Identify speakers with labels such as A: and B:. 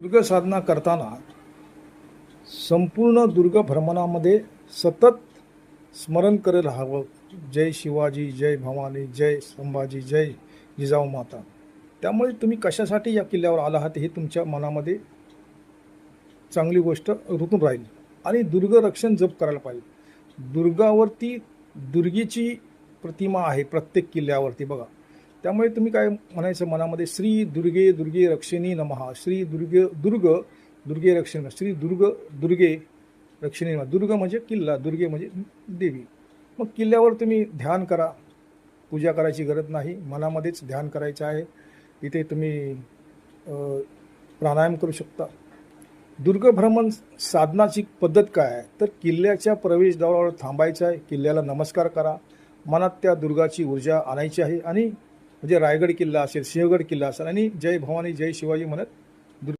A: दुर्ग साधना करताना संपूर्ण दुर्ग भ्रमणामध्ये सतत स्मरण करत राहावं. जय शिवाजी, जय भवानी, जय संभाजी, जय जिजाऊ माता. त्यामुळे तुम्ही कशासाठी या किल्ल्यावर आला आहात हे तुमच्या मनामध्ये चांगली गोष्ट रुतून राहील आणि दुर्ग रक्षण जप करायला पाहिजे. दुर्गावरती दुर्गेची प्रतिमा आहे प्रत्येक किल्ल्यावरती बघा. त्यामुळे तुम्ही काय म्हणायचं मनामध्ये, श्री दुर्गे दुर्गे रक्षिणी नमः, श्री दुर्गे रक्षिणी, श्री दुर्गे रक्षिणी नमः. दुर्ग म्हणजे किल्ला, दुर्गे म्हणजे देवी. मग किल्ल्यावर तुम्ही ध्यान करा, पूजा करायची गरज नाही, मनामध्येच ध्यान करायचं आहे. इथे तुम्ही प्राणायाम करू शकता. दुर्ग भ्रमण साधनाची पद्धत काय आहे तर किल्ल्याच्या प्रवेशद्वारावर थांबायचं आहे, किल्ल्याला नमस्कार करा, मनात त्या दुर्गाची ऊर्जा आणायची आहे आणि म्हणजे रायगड किल्ला असेल, सिंहगड किल्ला असेल आणि जय भवानी जय शिवाजी म्हणत